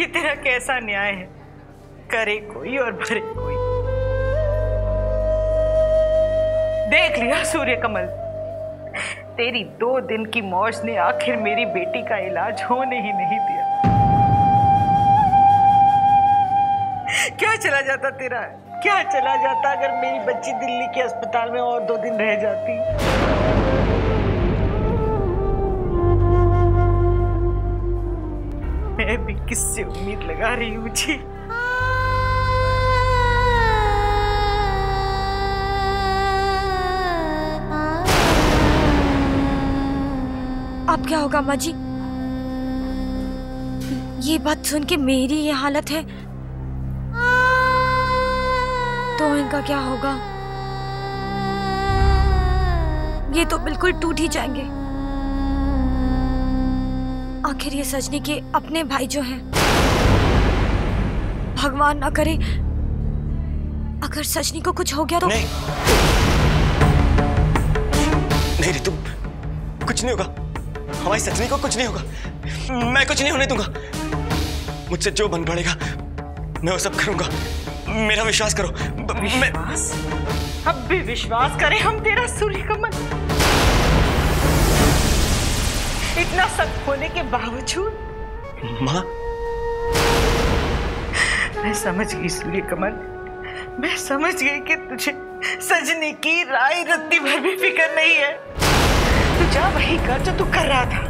तेरा कैसा न्याय है, करे कोई और भरे कोई। देख लिया सूर्य कमल, तेरी 2 दिन की मौज ने आखिर मेरी बेटी का इलाज होने ही नहीं दिया। क्या चला जाता तेरा, क्या चला जाता अगर मेरी बच्ची दिल्ली के अस्पताल में और 2 दिन रह जाती। मैं भी किससे उम्मीद लगा रही हूँ जी। अब क्या होगा अम्मा जी? ये बात सुन के मेरी ये हालत है तो इनका क्या होगा? ये तो बिल्कुल टूट ही जाएंगे। आखिर ये सजनी के अपने भाई जो हैं, भगवान ना करे अगर सजनी को कुछ हो गया तो। नहीं नहीं रितु, कुछ नहीं होगा, हमारी सजनी को कुछ नहीं होगा। मैं कुछ नहीं होने दूंगा। मुझसे जो बन पड़ेगा मैं वो सब करूंगा, मेरा विश्वास करो। विश्वास? अब भी विश्वास करें हम तेरा सूर्य कमल? इतना सख्त होने के बावजूद? माँ, मैं समझ गई सूर्य कमल, मैं समझ गई कि तुझे सजनी की राय रत्ती भर भी फिक्र नहीं है। तू जा वही कर जो तू कर रहा था।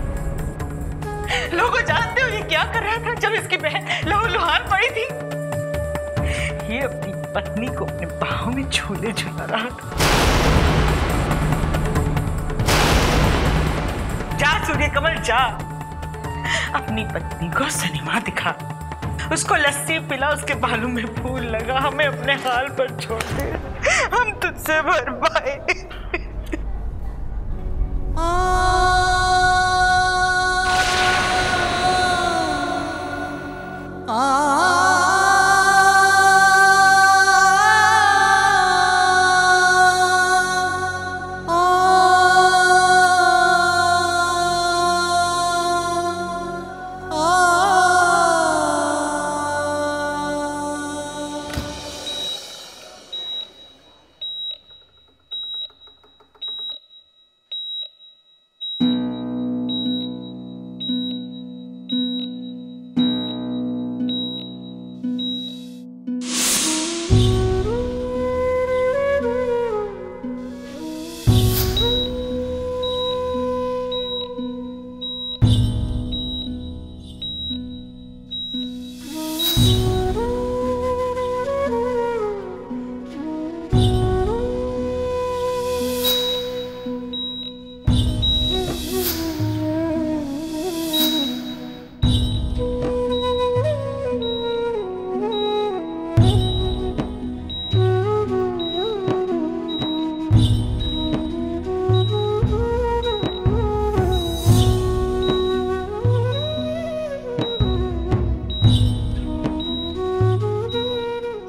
लोग जानते हो ये क्या कर रहा था जब इसकी बहन लहूलुहान पड़ी थी? ये अपनी पत्नी को अपने बाहों में झूले झुला रहा था। जा सूर्य कमल जा, अपनी पत्नी को सिनेमा दिखा, उसको लस्सी पिला, उसके बालों में फूल लगा, हमें अपने हाल पर छोड़ दे, हम तुझसे भर पाए।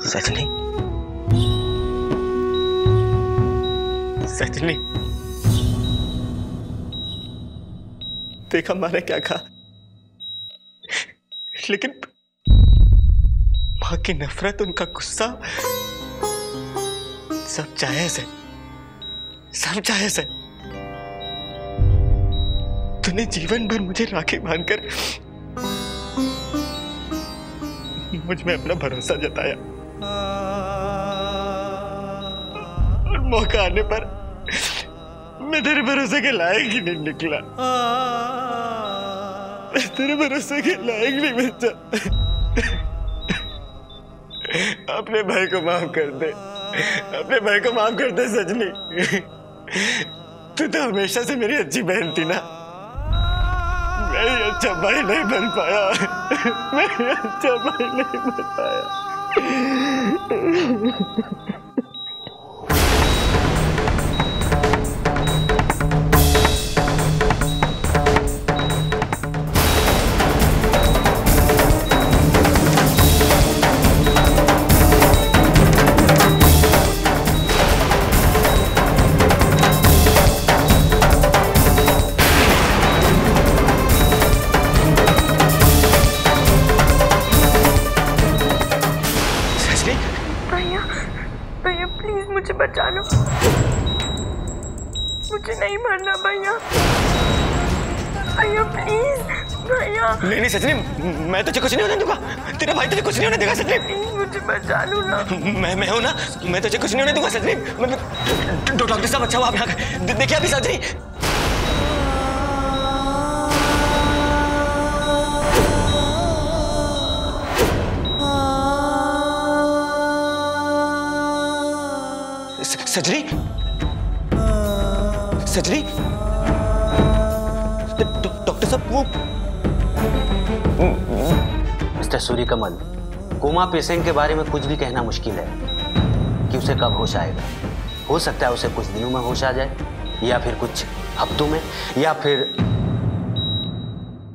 सजनी, सजनी, देखा मैंने क्या कहा, लेकिन मां की नफरत, उनका गुस्सा सब जायज है, सब जायज है। तूने जीवन भर मुझे राखी बांधकर मुझ में अपना भरोसा जताया और मौका आने पर मैं तेरे भरोसे के लायक ही नहीं निकला। मैं तेरे भरोसे के लायक नहीं बचा। अपने भाई को माफ कर दे, अपने भाई को माफ कर दे सजनी। तू तो हमेशा से मेरी अच्छी बहन थी ना। मैं अच्छा भाई नहीं बन पाया, मैं अच्छा भाई नहीं बन पाया। भैया प्लीज मुझे बचा लो, मुझे नहीं मरना भैया, भैया प्लीज भैया। नहीं नहीं सजनी, मैं तुझे कुछ नहीं होने दूंगा, तेरा भाई तुझे कुछ नहीं होने देगा सजनी। मुझे बचा लो ना। मैं हूं ना, मैं तुझे कुछ नहीं होने दूंगा सजनी। डॉक्टर साहब अच्छा हुआ आप यहाँ देखिए अभी सजनी। सजनी सजनी, डॉक्टर साहब वो मिस्टर सूर्यकमल, कोमा पेशेंट के बारे में कुछ भी कहना मुश्किल है कि उसे कब होश आएगा। हो सकता है उसे कुछ दिनों में होश आ जाए, या फिर कुछ हफ्तों में, या फिर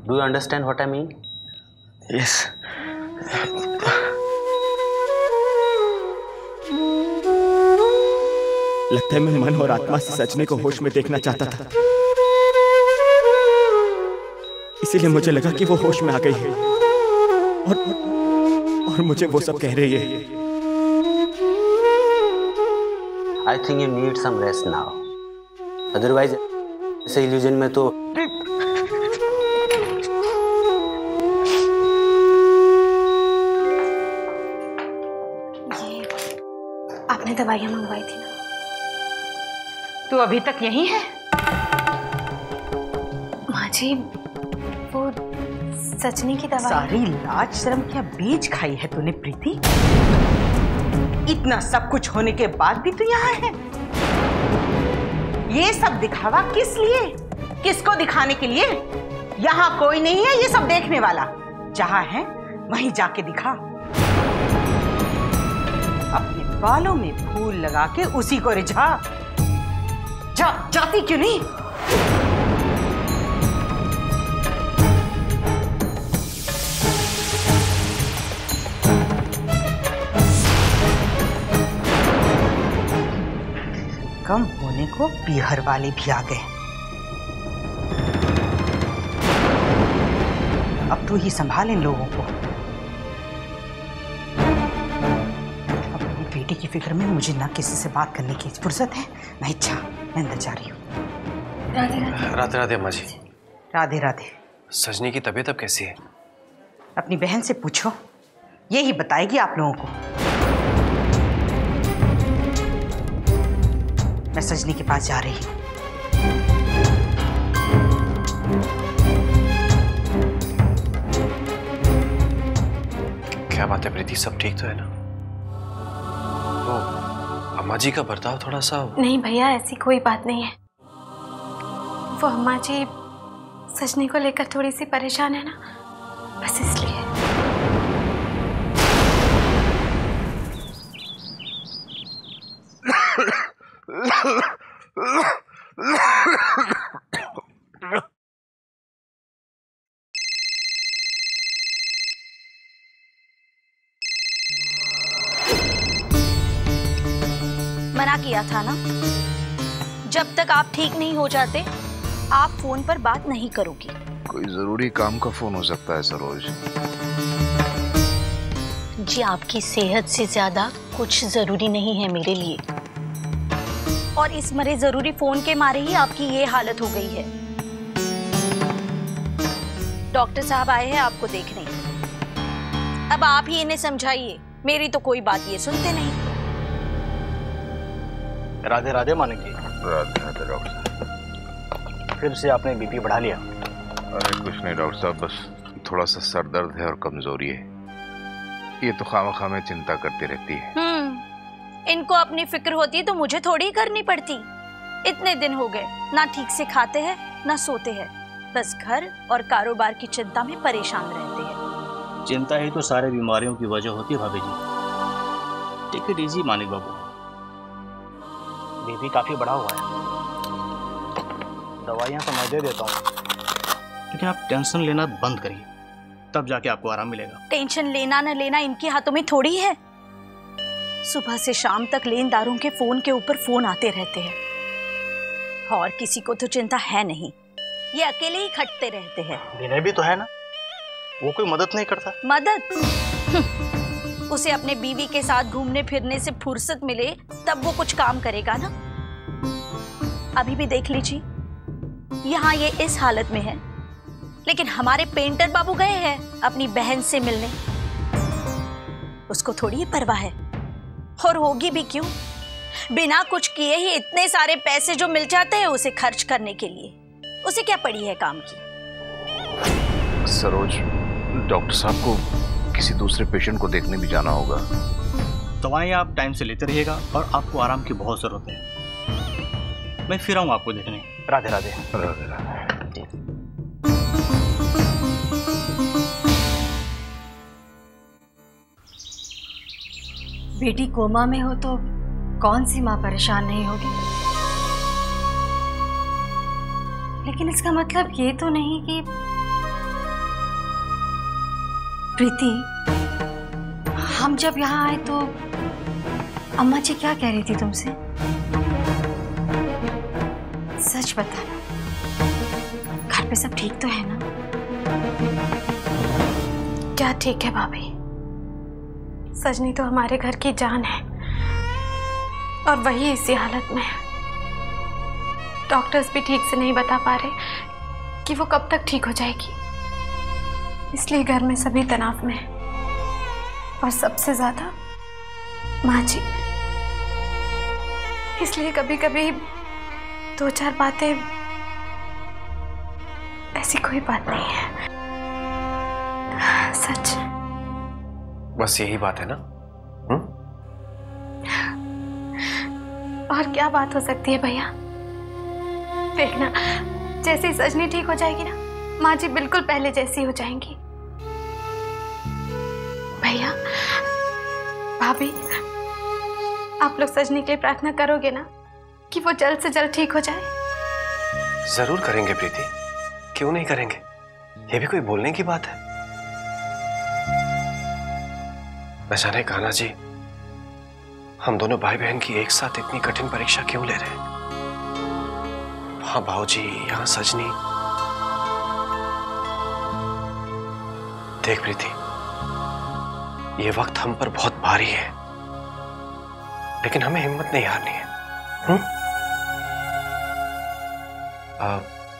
do you understand what I mean? Yes. लगता है मैं मन और आत्मा से सजनी को होश में देखना चाहता था, इसीलिए मुझे लगा कि वो होश में आ गई है और मुझे वो सब कह रही है। I think you need some rest now, otherwise ऐसे इल्यूजन में तो ये आपने दवाइयाँ मंगवाई थी ना? तू अभी तक यहीं है? माँ जी वो सजनी की दवाई। सारी लाज शर्म क्या बीज खाई है तूने प्रीति? इतना सब कुछ होने के बाद भी तू यहाँ है? ये सब दिखावा किस लिए? किसको दिखाने के लिए? यहाँ कोई नहीं है ये सब देखने वाला। जहाँ है वहीं जाके दिखा। अपने बालों में फूल लगा के उसी को रिझा। जाती क्यों नहीं? कम होने को पीहर वाले भी आ गए। अब तू ही संभाल इन लोगों को। अपनी बेटी की फिक्र में मुझे ना किसी से बात करने की फुर्सत है ना इच्छा। मैं अंदर जा रही हूँ। राधे राधे। राधे राधे अम्मा जी। राधे राधे। सजनी की तबीयत अब कैसी है? अपनी बहन से पूछो, यही बताएगी आप लोगों को। मैं सजनी के पास जा रही हूँ। क्या बात है प्रीति, सब ठीक तो है ना? वो अम्मा जी का बर्ताव थोड़ा सा। नहीं भैया ऐसी कोई बात नहीं है, वो अम्मा जी सजनी को लेकर थोड़ी सी परेशान है ना, बस इसलिए। मना किया था ना, जब तक आप ठीक नहीं हो जाते आप फोन पर बात नहीं करोगी। कोई जरूरी काम का फोन हो सकता है सरोज। जी आपकी सेहत से ज्यादा कुछ जरूरी नहीं है मेरे लिए, और इस मरे जरूरी फोन के मारे ही आपकी ये हालत हो गई है। डॉक्टर साहब आए हैं आपको देखने, अब आप ही इन्हें समझाइए, मेरी तो कोई बात ये सुनते नहीं। राधे राधे मानिक जी। राधे राधे डॉक्टर साहब। फिर से आपने बीपी बढ़ा लिया? अरे कुछ नहीं डॉक्टर साहब, बस थोड़ा सा सर दर्द है और कमजोरी है। ये तो खामखा में चिंता करती रहती है। इनको अपनी फिक्र होती तो मुझे थोड़ी करनी पड़ती। इतने दिन हो गए ना ठीक से खाते हैं ना सोते हैं, बस घर और कारोबार की चिंता में परेशान रहते हैं। चिंता ही तो सारे बीमारियों की वजह होती है भाभी जी। Take it easy Manik Babu, BP काफी बढ़ा हुआ है। दवाइयाँ तो मैं दे देता हूँ, लेकिन आप टेंशन लेना बंद करिए, तब जाके आपको आराम मिलेगा। टेंशन लेना न लेना इनके हाथों में थोड़ी है। सुबह से शाम तक लेनदारों के फोन के ऊपर फोन आते रहते हैं, और किसी को तो चिंता है नहीं, ये अकेले ही खटते रहते हैं। विनय भी तो है ना, वो कोई मदद नहीं करता। मदद? उसे अपने बीवी के साथ घूमने फिरने से फुर्सत मिले तब वो कुछ काम करेगा ना। अभी भी देख लीजिए, यहाँ ये इस हालत में है, लेकिन हमारे पेंटर बाबू गए हैं अपनी बहन से मिलने। उसको थोड़ी ये परवाह है, और होगी भी क्यों? बिना कुछ किए ही इतने सारे पैसे जो मिल जाते हैं उसे खर्च करने के लिए, उसे क्या पड़ी है काम की? सरोज, डॉक्टर साहब को किसी दूसरे पेशेंट को देखने भी जाना होगा। दवाइयाँ आप टाइम से लेते रहिएगा और आपको आराम की बहुत जरूरत है। मैं फिर आऊँ आपको देखने। राधे राधे। राधे राधे। बेटी कोमा में हो तो कौन सी माँ परेशान नहीं होगी, लेकिन इसका मतलब ये तो नहीं कि प्रीति, हम जब यहाँ आए तो अम्मा जी क्या कह रही थी तुमसे? सच बताना, घर पे सब ठीक तो है ना? क्या ठीक है भाभी, सजनी तो हमारे घर की जान है और वही इसी हालत में है। डॉक्टर्स भी ठीक से नहीं बता पा रहे कि वो कब तक ठीक हो जाएगी, इसलिए घर में सभी तनाव में हैं और सबसे ज्यादा माँ जी। इसलिए कभी कभी दो चार बातें, ऐसी कोई बात नहीं है, सच। बस यही बात है ना? और क्या बात हो सकती है भैया? देखना, जैसे ही सजनी ठीक हो जाएगी ना, माँ जी बिल्कुल पहले जैसी हो जाएंगी। भैया, भाभी, आप लोग सजनी के लिए प्रार्थना करोगे ना कि वो जल्द से जल्द ठीक हो जाए? जरूर करेंगे प्रीति, क्यों नहीं करेंगे? ये भी कोई बोलने की बात है? न जाने कान्हा जी, हम दोनों भाई बहन की एक साथ इतनी कठिन परीक्षा क्यों ले रहे हैं? वहां भाऊजी, यहाँ सजनी। देख प्रीति, ये वक्त हम पर बहुत भारी है, लेकिन हमें हिम्मत नहीं हारनी है।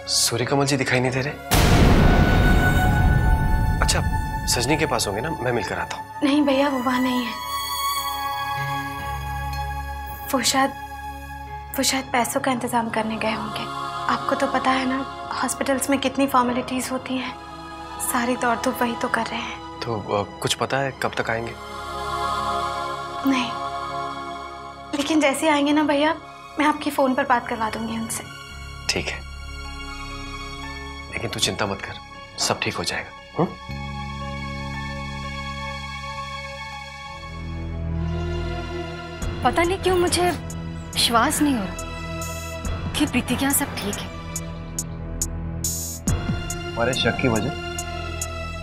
सूर्यकमल जी दिखाई नहीं दे रहे? अच्छा, सजनी के पास होंगे ना, मैं मिलकर आता हूँ। नहीं भैया, वो वहां नहीं है। वो शायद पैसों का इंतजाम करने गए होंगे। आपको तो पता है ना, हॉस्पिटल्स में कितनी फॉर्मेलिटीज होती हैं, सारी दौड़ धूप वही तो कर रहे हैं। तो कुछ पता है कब तक आएंगे? नहीं, लेकिन जैसे आएंगे ना भैया, मैं आपकी फोन पर बात करवा दूंगी उनसे। ठीक है, लेकिन तू चिंता मत कर, सब ठीक हो जाएगा। पता नहीं क्यों मुझे विश्वास नहीं हो रहा कि प्रीति के यहाँ सब ठीक है। हमारे शक की वजह?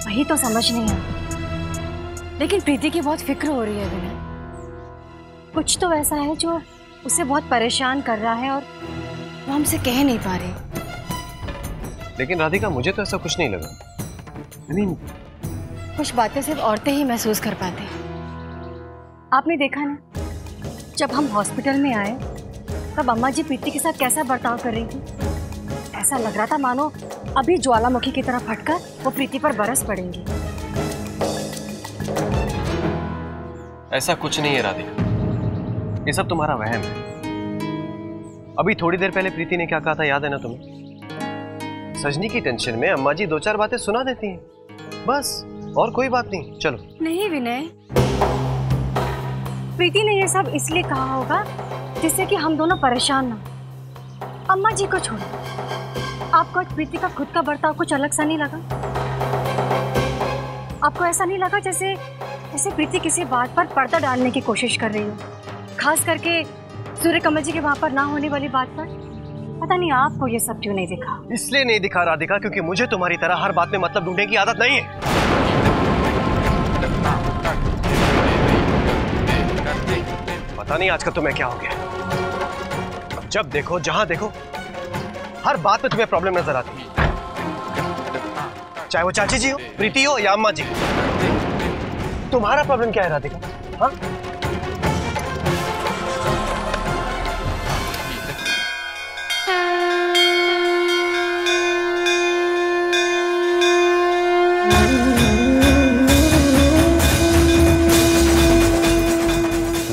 वही तो समझ नहीं आता, लेकिन प्रीति की बहुत फिक्र हो रही है विनय। कुछ तो ऐसा है जो उसे बहुत परेशान कर रहा है और वो हमसे कह नहीं पा रही। लेकिन राधिका, मुझे तो ऐसा कुछ नहीं लगा। कुछ बातें सिर्फ औरतें ही महसूस कर पाती हैं। आपने देखा ना, जब हम हॉस्पिटल में आए तब अम्मा जी प्रीति के साथ कैसा बर्ताव कर रही थी। ऐसा लग रहा था मानो अभी ज्वालामुखी की तरह फटकर वो प्रीति पर बरस पड़ेंगी। ऐसा कुछ नहीं है राधिका, ये सब तुम्हारा वहम है। अभी थोड़ी देर पहले प्रीति ने क्या कहा था, याद है ना तुम्हें? सजनी की टेंशन में अम्मा जी दो चार बातें सुना देती हैं, बस, और कोई बात नहीं। चलो। नहीं विनय, प्रीति ने ये सब इसलिए कहा होगा जिससे कि हम दोनों परेशान ना। अम्मा जी को छोड़ो, आपको आज प्रीति का खुद का बर्ताव कुछ अलग सा नहीं लगा? आपको ऐसा नहीं लगा जैसे प्रीति किसी बात पर पर्दा डालने की कोशिश कर रही हो, खास करके सूर्यकमल जी के वहां पर ना होने वाली बात पर? पता नहीं आपको ये सब क्यों नहीं दिखा? इसलिए नहीं दिखा राधिका, क्योंकि मुझे तुम्हारी तरह हर बात में मतलब ढूंढने की आदत नहीं है। पता नहीं आजकल तुम्हें क्या हो गया, अब जब देखो जहां देखो हर बात में तुम्हें प्रॉब्लम नजर आती है, चाहे वो चाची जी हो, प्रीति हो या अम्मा जी। तुम्हारा प्रॉब्लम क्या है राधिका? हाँ?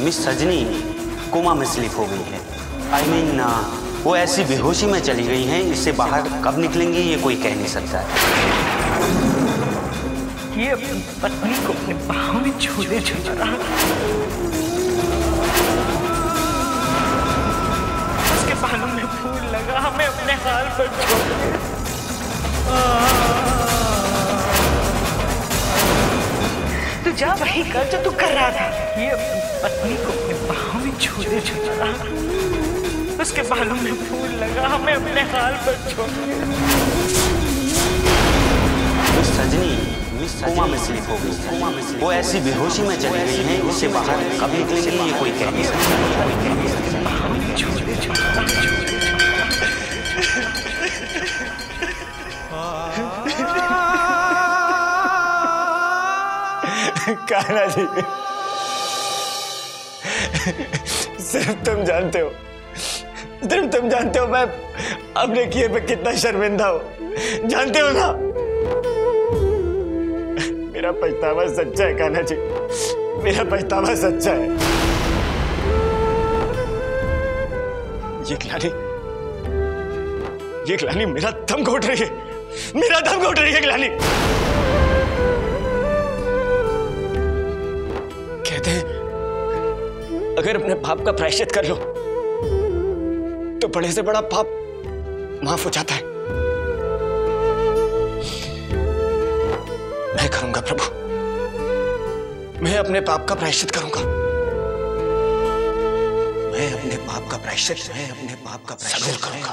मिस सजनी कोमा में स्लिप हो गई है। I mean, वो ऐसी बेहोशी में चली गई हैं, इससे बाहर कब निकलेंगी ये कोई कह नहीं सकता है। ये अपनी पत्नी को अपने बाहों में झूले झूला रहा, उसके बालों में फूल लगा, हमें अपने हाल पर छोड़ दिया। तू जा वही कर जो तू कर रहा था। ये अपनी पत्नी को अपने बाहों में झूले झूला रहा, उसके बालों में फूल लगा, हमें अपने हाल पर छोड़ दिया। मिस सजनी कोमा में स्लिप हो गई। वो ऐसी बेहोशी में चली गई हैं, इससे बाहर कब निकलेंगी ये कोई कह नहीं सकता। कान्हा जी, सिर्फ तुम जानते हो, सिर्फ तुम जानते हो मैं अपने किए पे कितना शर्मिंदा हूं, जानते हो ना? मेरा पछतावा सच्चा है कान्हा जी, मेरा पछतावा सच्चा है। ये ग्लानी मेरा दम घोट रही है, मेरा दम घोट रही है ग्लानी। कहते हैं अगर अपने पाप का प्रायश्चित कर लो तो बड़े से बड़ा पाप माफ हो जाता है। मैं करूंगा प्रभु, मैं अपने पाप का प्रायश्चित करूंगा। मैं अपने पाप का प्रायश्चित, मैं अपने पाप का प्रायश्चित करूंगा।